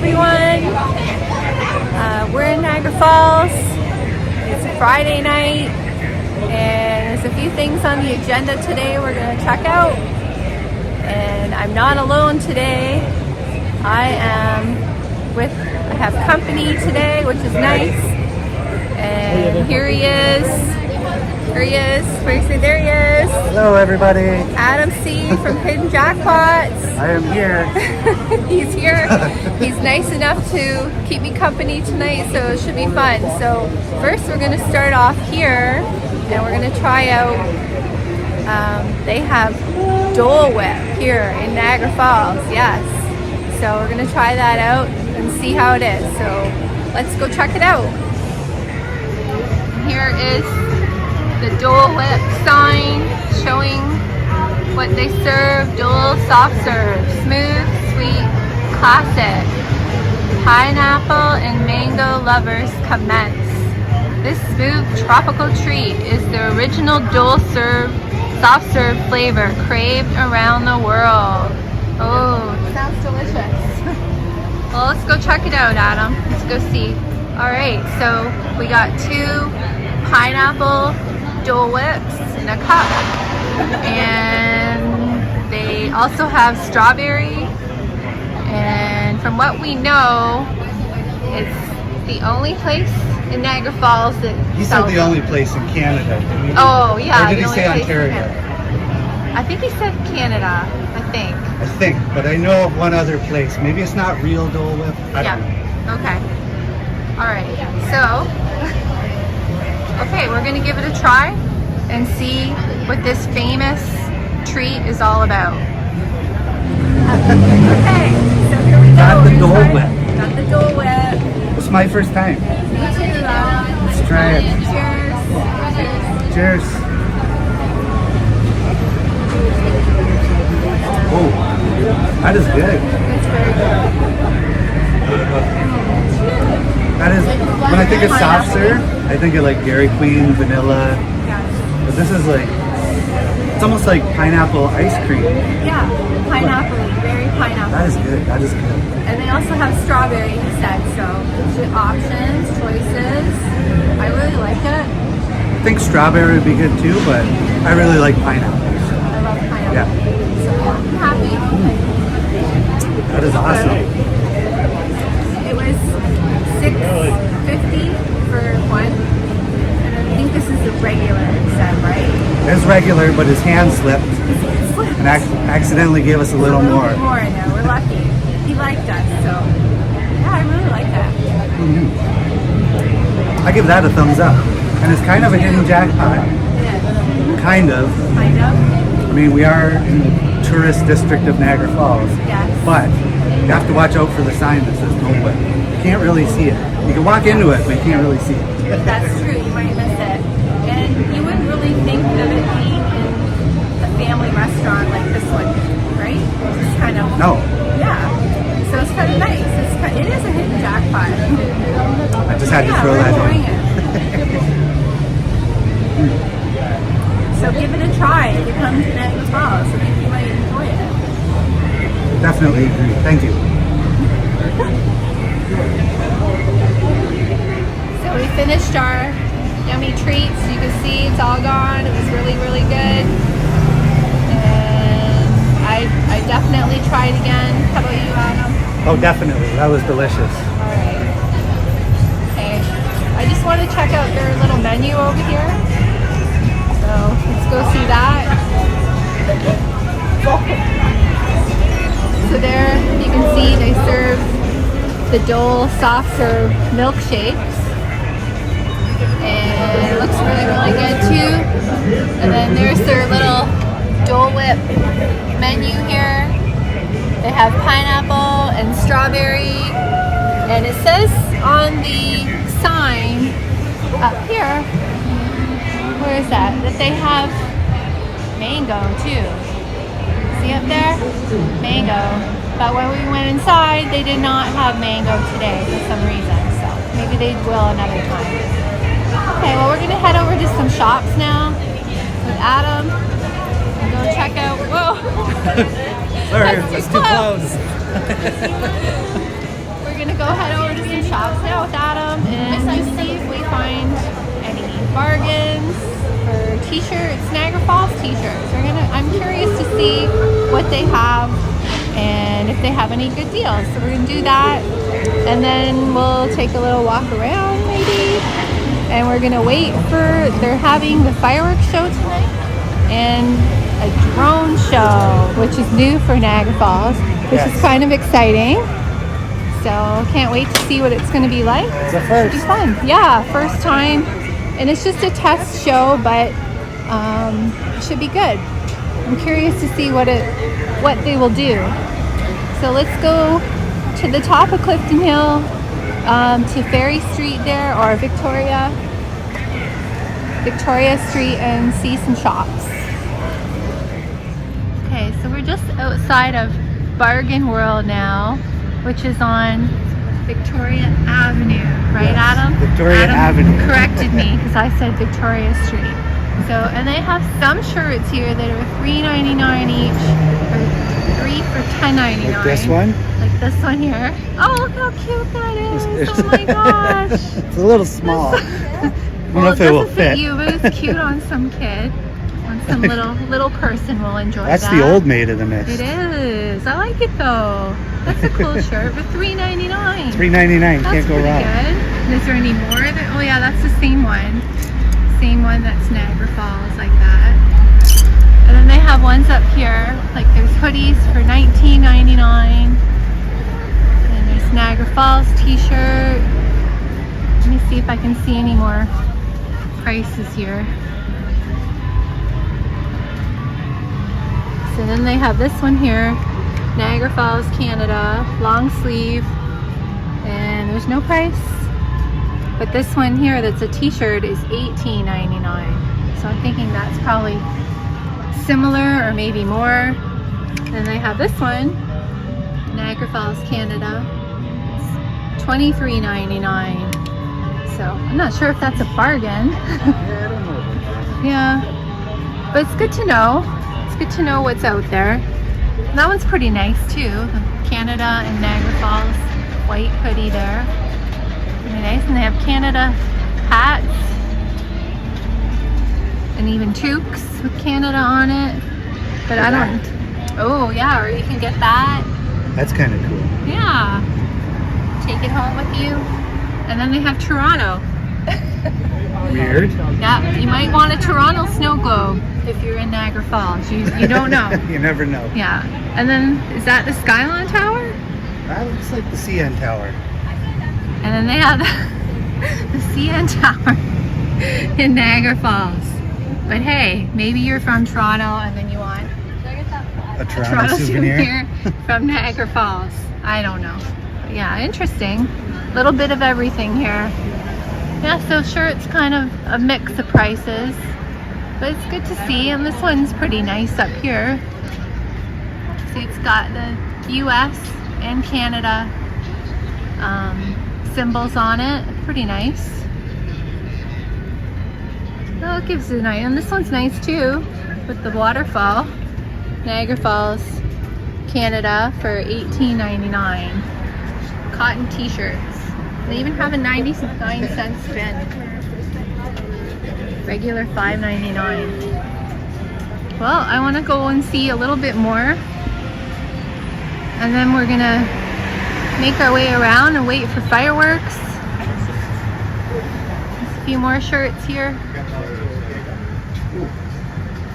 everyone. We're in Niagara Falls. It's a Friday night and there's a few things on the agenda today we're going to check out. And I'm not alone today. I have company today, which is nice. And here he is. There he is. Where you say there he is? Hello, everybody. Adam C. from Hidden Jackpots. I am here. He's here. He's nice enough to keep me company tonight, so it should be fun. So first we're going to start off here, and we're going to try out, they have Dole Whip here in Niagara Falls, yes. So we're going to try that out and see how it is. So let's go check it out. Here is the Dole Whip sign showing what they serve. Dole soft serve, smooth, sweet, classic. Pineapple and mango lovers commence. This smooth tropical treat is the original Dole soft serve flavor craved around the world. Oh, sounds delicious. Well, let's go check it out, Adam. Let's go see. All right, so we got 2 pineapple Dole Whips in a cup, and they also have strawberry, and from what we know, it's the only place in Niagara Falls that He said the only place in Canada. Oh yeah. Or did he say Ontario? I think he said Canada, I think. I think, but I know of one other place. Maybe it's not real Dole Whip. I don't know. Okay. All right, so okay, we're gonna give it a try and see what this famous treat is all about. Okay, so here we go. Got the Dole Whip. Got the Dole Whip. It's my first time. Me too. Let's try it. Cheers. Cheers. Oh, that is good. It's very good. That is, when I think of soft serve, I think of like Dairy Queen, vanilla. Yes. But this is like, it's almost like pineapple ice cream. Yeah, pineapple, very pineapple. That is good. That is good. And they also have strawberry, he said, so gives you options, choices. I really like it. I think strawberry would be good too, but I really like pineapple. I love pineapple. Yeah. So I'm happy. That is awesome. It was $6.50 for one. And I think this is the regular instead, right? It's regular, but his hand slipped and accidentally gave us a little more. A little bit more in there. We're lucky. He liked us, so yeah, I really like that. I give that a thumbs up. And it's kind of a hidden jackpot. Yeah. Kind of. Kind of. I mean, we are in the tourist district of Niagara Falls. Yes. But you have to watch out for the sign that says Dole Whip. You can't really see it. You can walk into it, but you can't really see it. That's true. You might miss it. And you wouldn't really think of it being in a family restaurant like this one, right? It's kind of... No. Yeah. So it's kind of nice. It is a hidden jackpot. I just had to throw that in. So give it a try if you come to Niagara Falls. I think you might enjoy it. Definitely agree. Thank you. So we finished our yummy treats. You can see it's all gone. It was really, really good. And I definitely try it again. How about you, Adam? Oh, definitely. That was delicious. All right. Okay. I just want to check out their little menu over here. So let's go see that. So there you can see they serve the Dole soft serve milkshakes. And it looks really, really good too. And then there's their little Dole Whip menu here. They have pineapple and strawberry. And it says on the sign up here, where is that? That they have mango too. See up there? Mango. But when we went inside, they did not have mango today for some reason. So maybe they will another time. Okay, well we're gonna head over to some shops now with Adam and go check out. Whoa! Sorry, that's too close. We're we're gonna go head over to some shops now with Adam and just see if we find any bargains for t-shirts, Niagara Falls t-shirts. I'm curious to see what they have and if they have any good deals. So we're gonna do that, and then we'll take a little walk around maybe. And we're gonna wait for, they're having the fireworks show tonight and a drone show, which is new for Niagara Falls, which is kind of exciting. So can't wait to see what it's gonna be like. It's a first. It'll be fun. Yeah, first time. And it's just a test show, but it should be good. I'm curious to see what they will do. So let's go to the top of Clifton Hill, to Ferry Street there, or Victoria Street, and see some shops. Okay, so we're just outside of Bargain World now, which is on Victoria Avenue, right, yes, Adam? Victoria Avenue. Corrected me because I said Victoria Street. So, and they have some shirts here that are $3.99 each, or 3 for $10.99. Like this one? Like this one here. Oh, look how cute that is! Oh my gosh! It's a little small. I don't know if it will fit you, but it's cute on some kid. On some little person will enjoy That's that. the old maid of the mist. It is. I like it though. That's a cool shirt for $3.99. $3.99. Can't go wrong. Good. And is there any more? Oh yeah, that's the same one. Same one that's Niagara Falls, like that. And then they have ones up here, like there's hoodies for $19.99. And there's Niagara Falls t-shirt. Let me see if I can see any more prices here. So then they have this one here, Niagara Falls, Canada, long sleeve, and there's no price. But this one here that's a t-shirt is $18.99. So I'm thinking that's probably similar or maybe more. Then they have this one, Niagara Falls, Canada. It's $23.99. So I'm not sure if that's a bargain. Yeah, I don't know about that. Yeah, but it's good to know. It's good to know what's out there. And that one's pretty nice too. The Canada and Niagara Falls white hoodie there. Pretty nice. And they have Canada hats and even toques with Canada on it. But I don't. Oh yeah, or you can get that. That's kind of cool. Yeah. Take it home with you. And then they have Toronto. Weird. Yeah, you might want a Toronto snow globe if you're in Niagara Falls. You don't know. You never know. Yeah. And then, is that the Skyline Tower? That looks like the CN Tower. And then they have the CN Tower in Niagara Falls. But hey, maybe you're from Toronto and then you want A Toronto souvenir from Niagara Falls. I don't know. But yeah, interesting. Little bit of everything here. Yeah, so sure, it's kind of a mix of prices, but it's good to see. And this one's pretty nice up here. See, it's got the US and Canada symbols on it. Pretty nice. Oh, it gives it a nice, and this one's nice too, with the waterfall. Niagara Falls, Canada for $18.99. Cotton t-shirts. They even have a 99-cent spin. Regular $5.99. Well, I want to go and see a little bit more. And then we're gonna make our way around and wait for fireworks. There's a few more shirts here.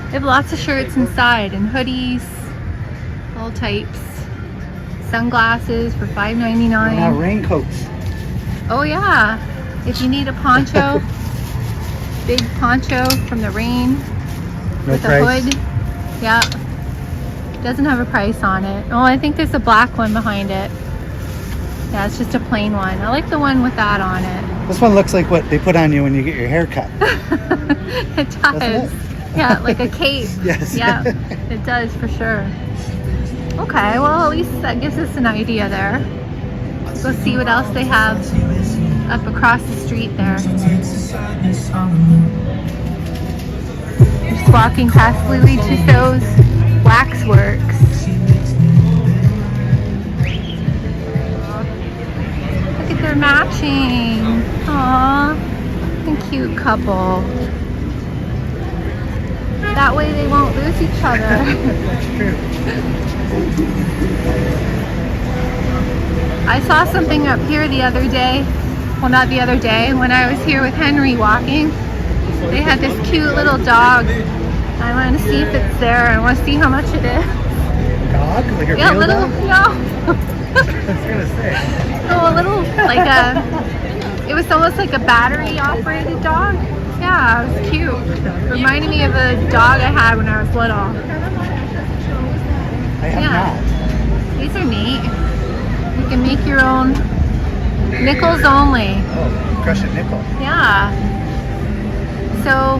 They have lots of shirts inside and hoodies, all types. Sunglasses for $5.99. Now raincoats. Oh yeah, if you need a poncho, big poncho from the rain with a hood. Yeah, doesn't have a price on it. Oh, I think there's a black one behind it. Yeah, it's just a plain one. I like the one with that on it. This one looks like what they put on you when you get your hair cut. It does. Yeah, like a cape. Yes. Yeah, it does for sure. Okay, well at least that gives us an idea there. Let's go see what else they have up across the street there. Just walking past Lily Tussauds Waxworks. laughing. Aww. A cute couple. That way they won't lose each other. That's true. I saw something up here the other day. Well, not the other day. When I was here with Henry walking, they had this cute little dog. I want to see if it's there. I want to see how much it is. Dog? Like a Yeah, real little, dog? no. I was gonna say. Oh, a little, like it was almost like a battery operated dog. Yeah, it was cute. Reminded me of a dog I had when I was little. I have not. These are neat. You can make your own nickels only. Oh, crush a nickel. Yeah. So,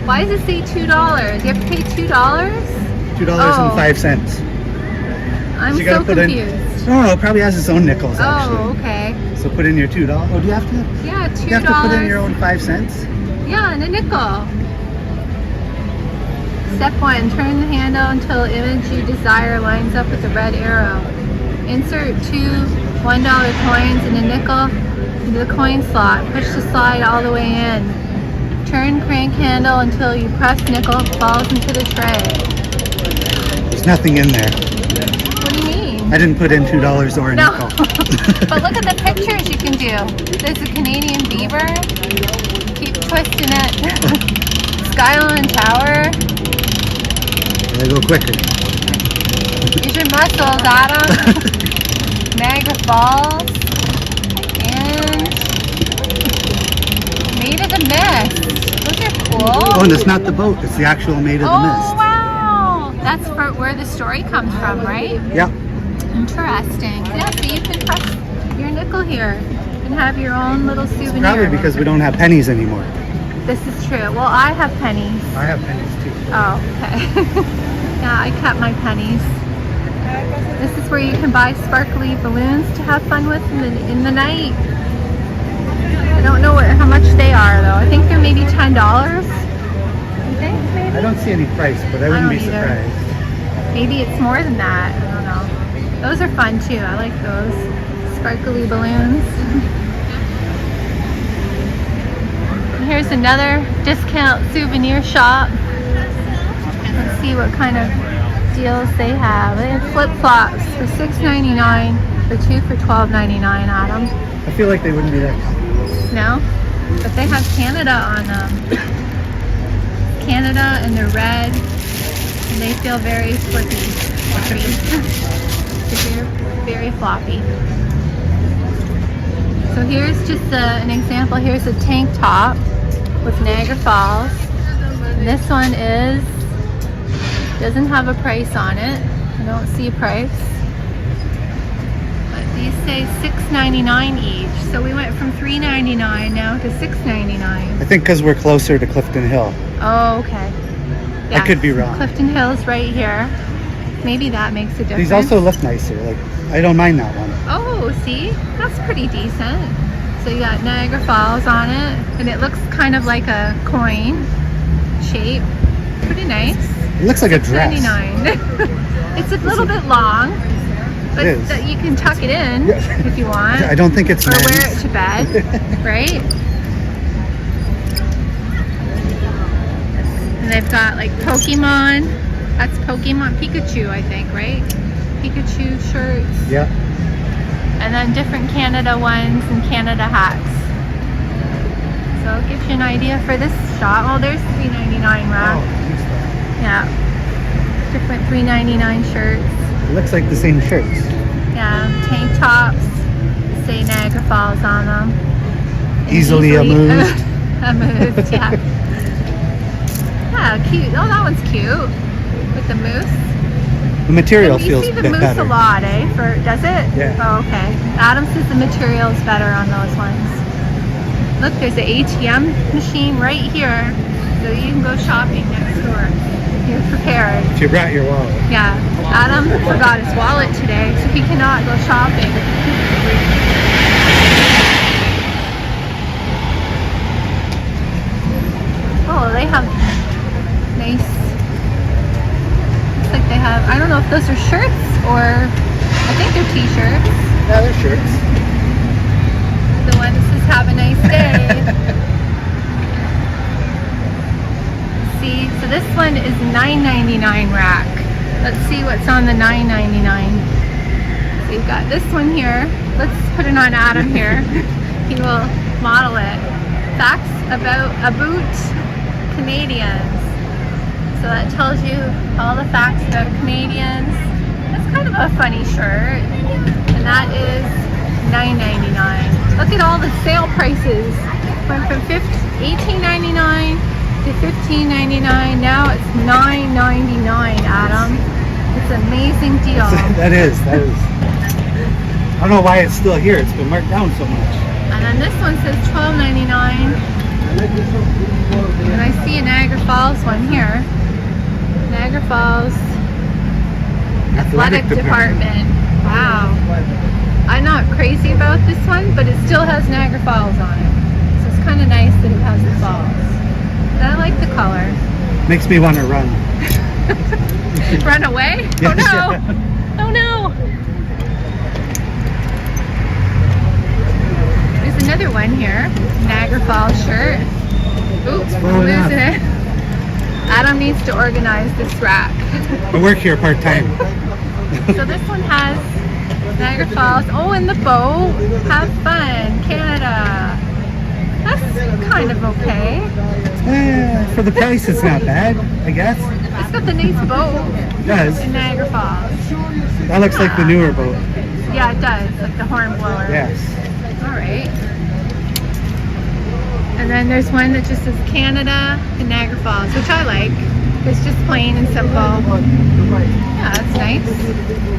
why does it say $2? You have to pay $2? $2.05. I'm You so gotta put in- confused. No, it probably has its own nickels actually. Oh, okay. So put in your $2. Oh, do you have to? Yeah, $2. You have to put in your own 5 cents? Yeah, and a nickel. Step 1, turn the handle until the image you desire lines up with the red arrow. Insert 2 $1 coins and a nickel into the coin slot. Push the slide all the way in. Turn crank handle until you press nickel falls into the tray. There's nothing in there. What do you mean? I didn't put in $2 or a No. nickel. But look at the pictures you can do. There's a Canadian beaver. Keep twisting it. Skyline Tower. Gotta go quicker. Use your muscles, Adam. Niagara Falls. And Maid of the Mist. Those are cool. Oh, and it's not the boat. It's the actual Maid of the Oh, Mist. wow. That's where the story comes from, right? Yeah. Interesting. Yeah, so you can press your nickel here and have your own little souvenir. Probably because we don't have pennies anymore. This is true. Well, I have pennies. I have pennies too. Oh, okay. Yeah, I kept my pennies. This is where you can buy sparkly balloons to have fun with in the night. I don't know how much they are though. I think they're maybe $10. You think maybe? I don't see any price, but I wouldn't be don't either. surprised. Maybe it's more than that. I don't know. Those are fun too. I like those sparkly balloons. And here's another discount souvenir shop. Let's see what kind of deals they have. They have flip-flops for $6.99 for 2 for $12.99, Adam. I feel like they wouldn't be that comfortable. No? But they have Canada on them. Canada and they're red. And they feel very flippy. They're very floppy. So here's just an example. Here's a tank top with Niagara Falls. And this one doesn't have a price on it. I don't see a price. But these say $6.99 each. So we went from $3.99 now to $6.99. I think because we're closer to Clifton Hill. Oh, okay. I could be wrong. Clifton Hill's right here. Maybe that makes a difference. These also look nicer. Like, I don't mind that one. Oh, see? That's pretty decent. So you got Niagara Falls on it. And it looks kind of like a coin shape. Pretty nice. It looks like a dress. $6.99. It's a little bit long, but It is. you can tuck it in if you want. I don't think it's or men's. wear it to bed, right? And they've got like Pokemon. That's Pokemon Pikachu, I think, right? Pikachu shirts. Yeah. And then different Canada ones and Canada hats. So it gives you an idea for this shop. Oh, there's $3.99 rack. Yeah. Different $3.99 shirts. It looks like the same shirts. Yeah. Tank tops. Say Niagara Falls on them. And Easily amused. amused, yeah. Yeah, cute. Oh, that one's cute. With the moose. The material And you feels see a the bit moose better. a lot, eh? Does it? Yeah. Oh, okay. Adam says the material's better on those ones. Look, there's an ATM machine right here. So you can go shopping next door. You're prepared. If you brought your wallet. Yeah. Adam forgot his wallet today, so he cannot go shopping. Oh, they have nice. Looks like they have. I don't know if those are shirts or I think they're t-shirts. Yeah, they're shirts. the one that says have a nice day. See, so this one is $9.99 rack. Let's see what's on the $9.99. So you've got this one here. Let's put it on Adam here. He will model it. Facts about Canadians. So that tells you all the facts about Canadians. That's kind of a funny shirt. And that is $9.99. Look at all the sale prices. Went from $18.99 to $15.99. Now it's $9.99, Adam. It's an amazing deal. That is. I don't know why it's still here. It's been marked down so much. And then this one says $12.99. And I see a Niagara Falls one here. Niagara Falls Athletic Department. Wow. I'm not crazy about this one, but it still has Niagara Falls on it. So it's kind of nice that it has the falls. And I like the color. Makes me want to run. Run away? Yes, oh no! yeah. Oh no! There's another one here. Niagara Falls shirt. Oops, I'm losing it. Adam needs to organize this rack. I work here part-time. So this one has Niagara Falls. Oh, and the boat. Have fun, Canada. That's kind of okay. For the price, it's not bad, I guess. It's got the nice boat. It does. In Niagara Falls. That looks like the newer boat. Yeah, it does. Like the horn blower. Yes. All right. And then there's one that just says Canada and Niagara Falls, which I like. It's just plain and simple. Yeah, that's nice.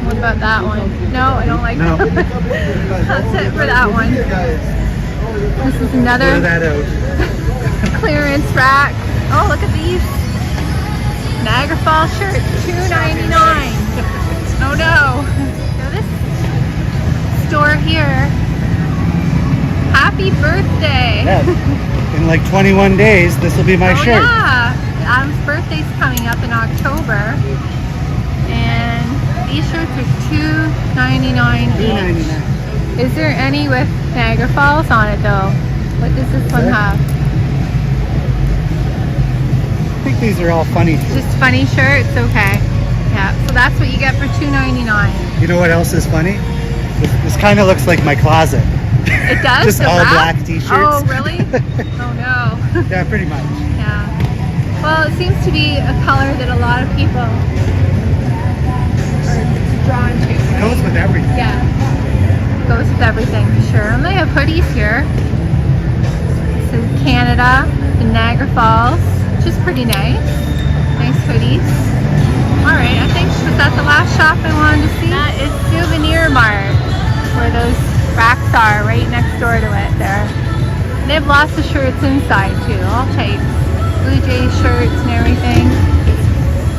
What about that one? No, I don't like that one. That's it for that one. This is another Throw that out. clearance rack. Oh, look at these. Niagara Falls shirts, $2.99. Oh no. Now this store here. Happy birthday. Yes. In like 21 days, this will be my shirt. Yeah. Adam's birthday's coming up in October. And these shirts are $2.99 each. $2.99. Is there any with Niagara Falls on it though? What does this one have? I think these are all funny. Just funny shirts? Okay. Yeah, so that's what you get for $2.99. You know what else is funny? This kind of looks like my closet. It does? Just the all wrap? black t-shirts. Oh, really? Oh no. Yeah, pretty much. Yeah. Well, it seems to be a color that a lot of people are drawn to. It goes with everything. Yeah. Goes with everything for sure. And they have hoodies here. This is Canada, the Niagara Falls, which is pretty nice. Nice hoodies. Alright, I think was that the last shop I wanted to see? That is Souvenir Mart, where those racks are right next door to it there. And they have lots of shirts inside too, all types. Blue Jay shirts and everything.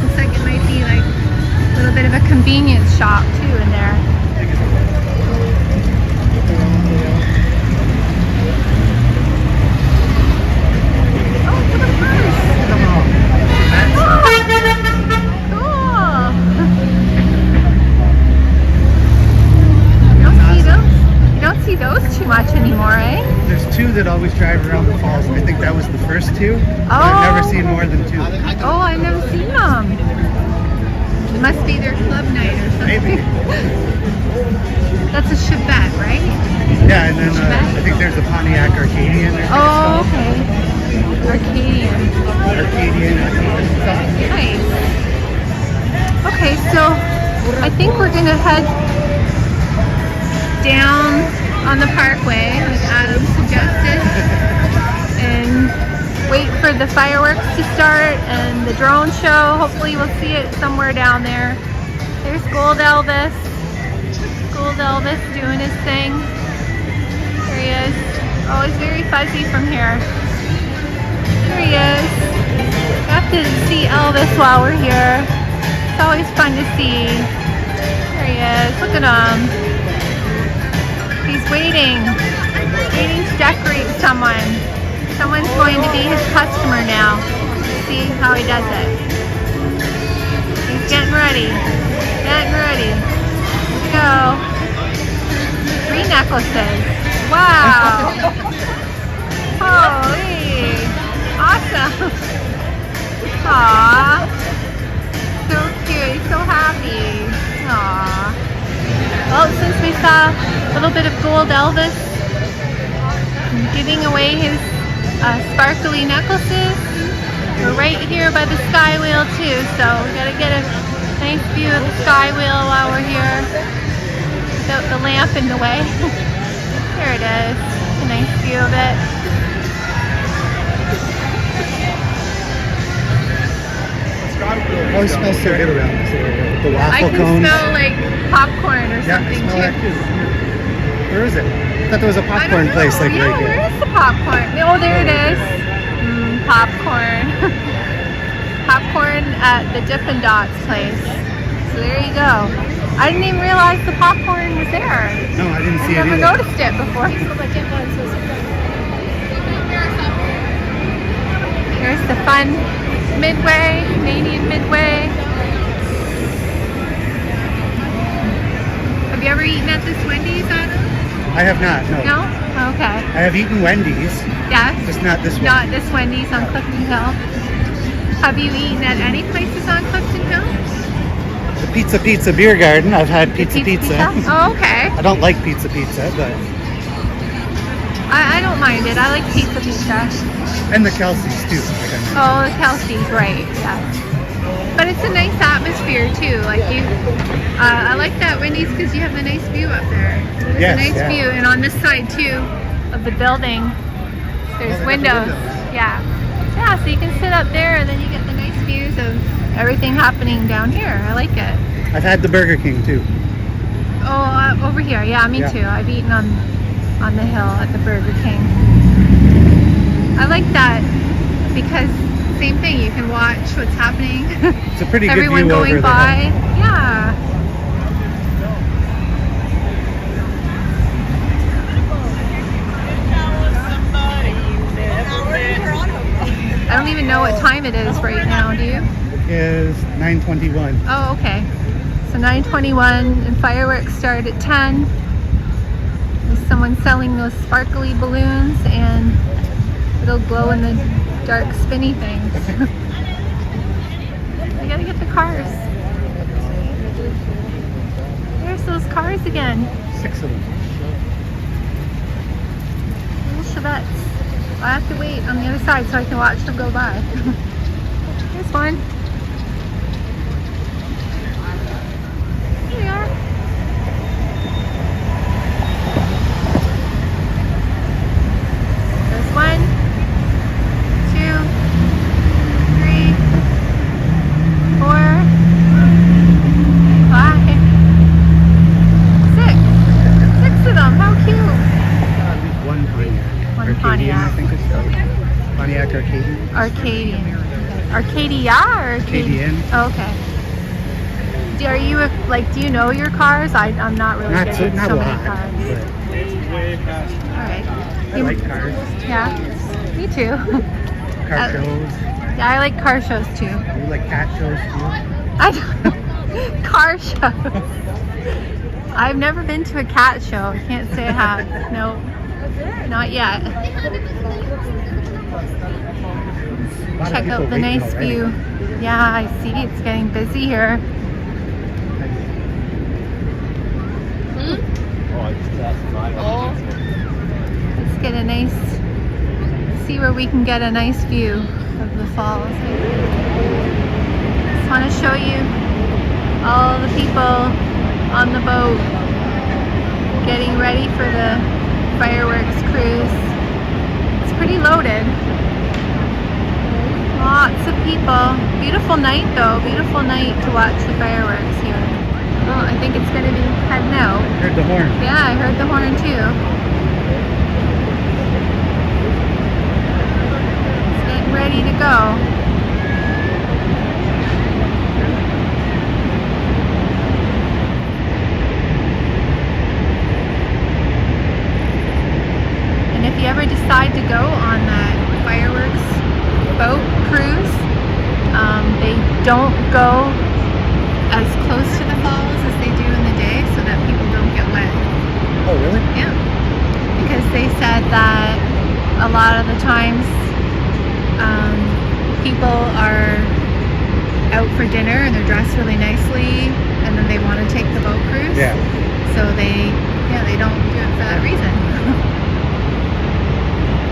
Looks like it might be like a little bit of a convenience shop too in there. Oh, look at the purse. Come on. You don't see those too much anymore, eh? There's two that always drive around the falls. I think that was the first two. I've never seen more than two. Oh, I've never seen them. It must be their club night or something. Maybe. That's a Chevette, right? Yeah, and then I think there's a Pontiac Arcadian. Oh, okay. Arcadian. Arcadian. Nice. Okay, so I think we're gonna head down on the parkway, like Adam suggested, and wait for the fireworks to start and the drone show. Hopefully we'll see it somewhere down there. There's Gold Elvis. Gold Elvis doing his thing. There he is. Oh, he's very fuzzy from here. There he is. We have to see Elvis while we're here. It's always fun to see. There he is. Look at him. He's waiting to decorate someone. Someone's going to be his customer now. Let's see how he does it. He's getting ready. Getting ready. Let's go. 3 necklaces. Wow. Aww. So cute. He's so happy. Aww. Well, since we saw a little bit of gold Elvis giving away his sparkly necklaces, we're right here by the sky wheel too, so we gotta get a nice view of the sky wheel while we're here without the lamp in the way. There it is. A nice view of it. It always smells so good around this area. With the waffle I can cones. smell like popcorn or Yeah, I something smell that too. too. Where is it? I thought there was a I don't popcorn know. place like yeah, right here. where is the popcorn? Oh, there it is. Popcorn. Popcorn at the Dippin' Dots place. So there you go. I didn't even realize the popcorn was there. No, I didn't see I it never either. noticed it before. Here's the fun Midway, Canadian Midway. Have you ever eaten at this Wendy's, Adam? I have not, no. No? Okay. I have eaten Wendy's, Yes. just not this one. Not this Wendy's on Clifton Hill. Have you eaten at any places on Clifton Hill? The Pizza Beer Garden, I've had pizza. Oh, okay. I don't like pizza, but... I don't mind it. I like pizza. And the Kelsey's too. Like I mentioned. Oh, the Kelsey's, right, yes. But it's a nice atmosphere too. Like you, I like that Wendy's because you have the nice view up there. There's Yes, a nice yeah. view, and on this side too of the building, there's Oh, they got the windows. windows. Yeah, yeah. So you can sit up there, and then you get the nice views of everything happening down here. I like it. I've had the Burger King too. Oh, over here. Yeah, me Yeah. too. I've eaten on the hill at the Burger King. I like that because same thing. You can watch what's happening. It's a pretty good Everyone view going over by. the hill. Yeah. I don't even know what time it is right now. Do you? It is 9:21. Oh, okay. So 9:21 and fireworks start at 10. There's someone selling those sparkly balloons and it'll glow in the dark spinny things. We gotta get the cars. There's those cars again. 6 of them. Little Chevettes. I have to wait on the other side so I can watch them go by. Here's one. Here we are. There's 1, 2, 3, 4, 5, 6. 6 of them. How cute. One Pontiac. One Arcadian, Pontiac. I think it's called. Pontiac Arcadian. Arcadian. Arcadia or Arcadian? Arcadian. Oh, okay. Are you do you know your cars? I'm not really Not good so, at not so a many lot, cars. but All right. I like cars. Yeah, me too. Car shows. Yeah, I like car shows too. You like cat shows too? I don't, car shows. I've never been to a cat show. I can't say I have. No, not yet. Check out the nice view. Yeah, I see. It's getting busy here. Let's get a nice, see where we can get a nice view of the falls. Just want to show you all the people on the boat getting ready for the fireworks cruise. It's pretty loaded. Lots of people. Beautiful night though. Beautiful night to watch the fireworks here. Well, I think it's going to be heading out. Heard the horn. Yeah, I heard the horn too. It's getting ready to go. And if you ever decide to go on that fireworks boat cruise, they don't go as close to the falls as they do in the day so that people don't get wet. Oh, really? Yeah. Because they said that a lot of the times people are out for dinner and they're dressed really nicely, and then they want to take the boat cruise. Yeah. So they don't do it for that reason.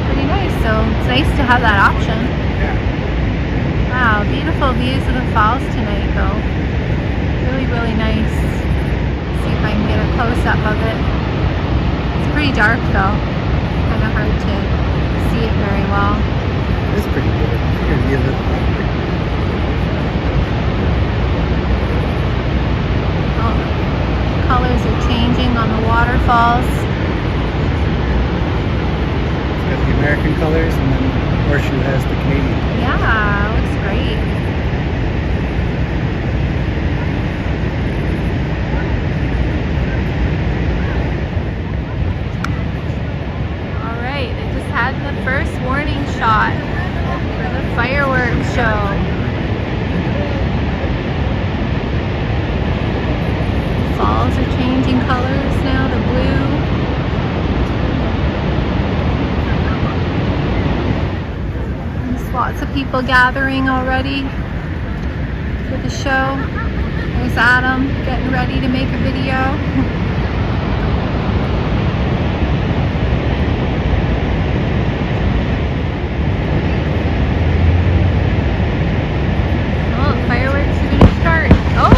Pretty nice. So it's nice to have that option. Yeah. Wow, beautiful views of the falls tonight, though. Really, really nice. See if I can get a close-up of it. It's pretty dark, though. Kind of hard to see it very well. It's pretty good. Good view of it. Oh, colors are changing on the waterfalls. It's got the American colors, and then Horseshoe has the Canadian. Yeah, looks great. Alright, they just had the first warning shot for the fireworks show. Falls are changing colors now to blue. There's lots of people gathering already for the show. There's Adam getting ready to make a video. Oh, fireworks are gonna start. Oh,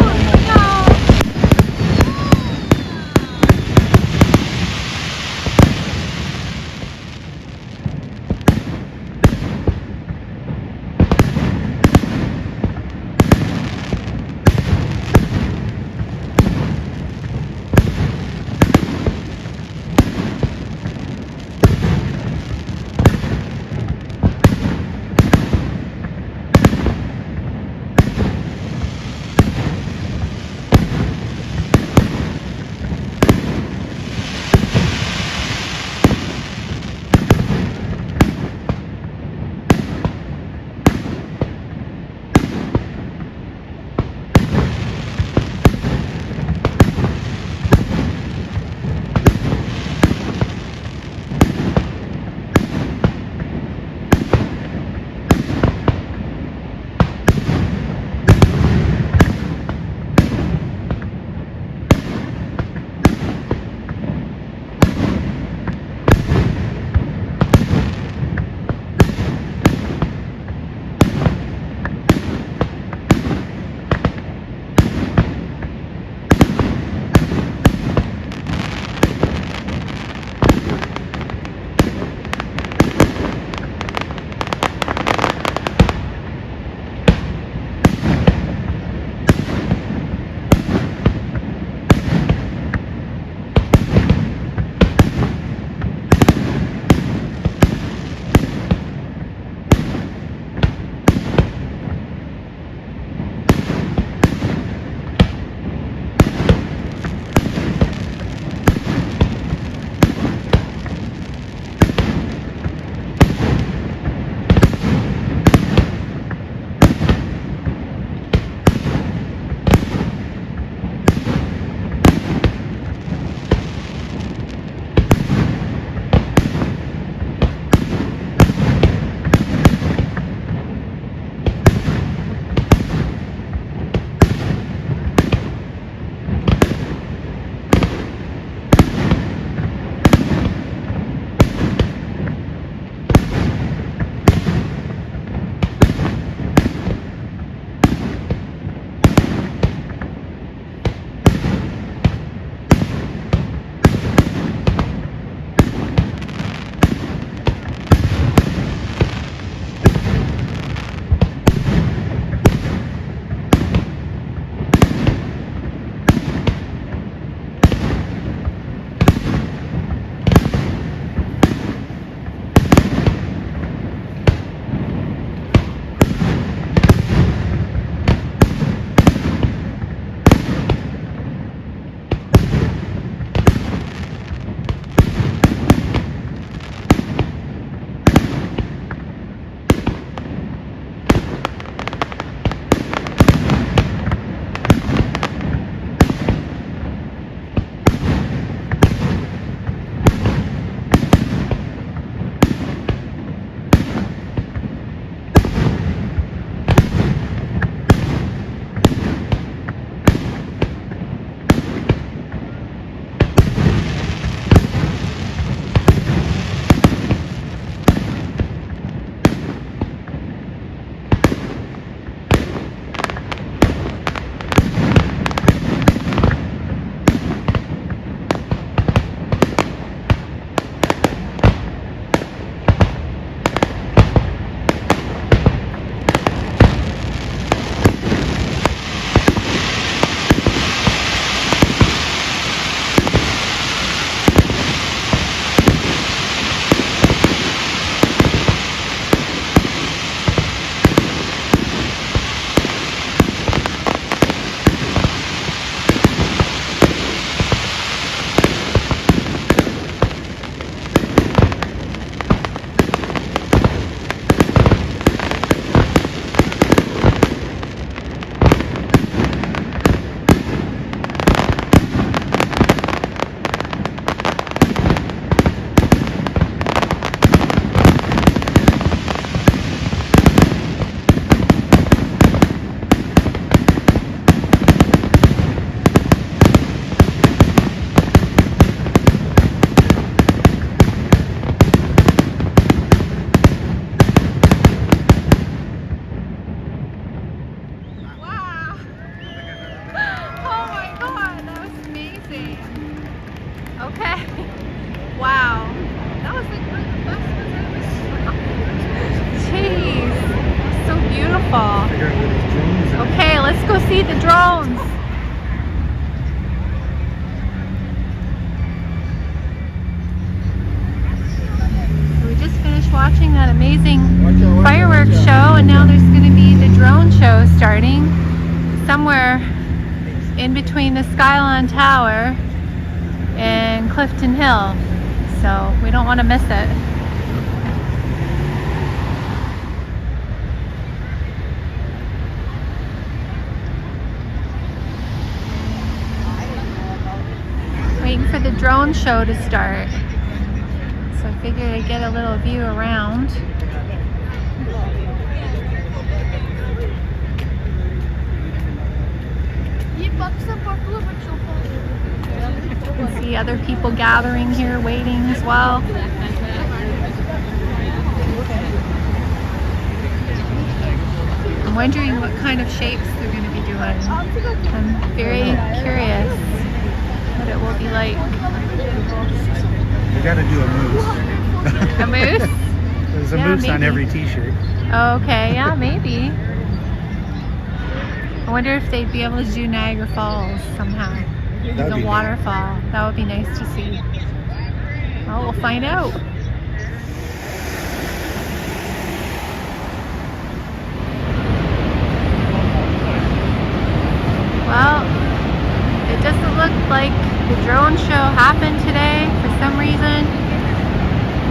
no! Okay. Wow. That was like one of the best ones I ever saw. Jeez. So beautiful. Figure out where these drones are. Okay, let's go see the drones. We just finished watching that amazing fireworks show, and now there's going to be the drone show starting somewhere in between the Skyline Tower and Clifton Hill. So we don't want to miss it. Waiting for the drone show to start. So I figured I'd get a little view around. You can see other people gathering here, waiting as well. I'm wondering what kind of shapes they're going to be doing. I'm very curious what it will be like. We gotta do a moose. A moose? There's a Yeah, moose on maybe. every t-shirt. Okay, yeah, maybe. I wonder if they'd be able to do Niagara Falls somehow. That'd The be waterfall. That would be nice to see. Well, we'll find out. Well, it doesn't look like the drone show happened today for some reason.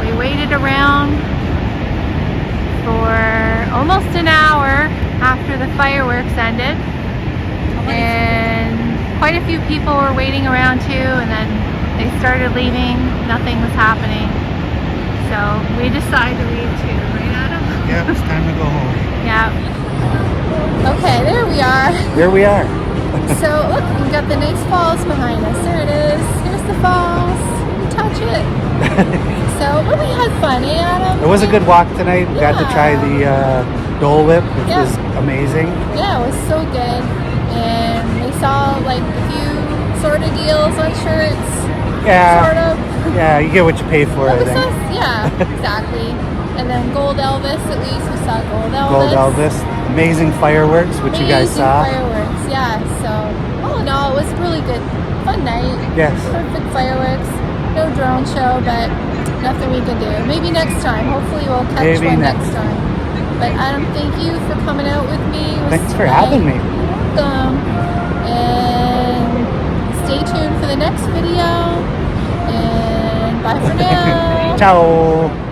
We waited around for almost an hour after the fireworks ended, and quite a few people were waiting around too, and then they started leaving. Nothing was happening, so we decided to leave too, right, Adam? Yeah, it's time to go home. Yeah. Okay, there we are. There we are. So look, we've got the nice falls behind us. There it is. Here's the falls. Touch it. So, well, we had fun, eh, Adam? It was a good walk tonight. We got to try the Dole whip, which Yeah. was amazing. Yeah, it was so good. And we saw like a few sort of deals on shirts. Yeah. Sort of. Yeah, you get what you pay for, I That was think. us. Yeah, exactly. And then Gold Elvis, at least we saw Gold Elvis. Gold Elvis. Amazing fireworks, which you guys Amazing saw. fireworks, yeah. So, all in all, it was really good. Fun night. Yes. Perfect fireworks. No drone show, but nothing we can do. Maybe next time. Hopefully we'll catch Maybe one next next time. But Adam, thank you for coming out with me. It was Thanks for tonight. having me. Welcome. And stay tuned for the next video. And bye for now. Ciao.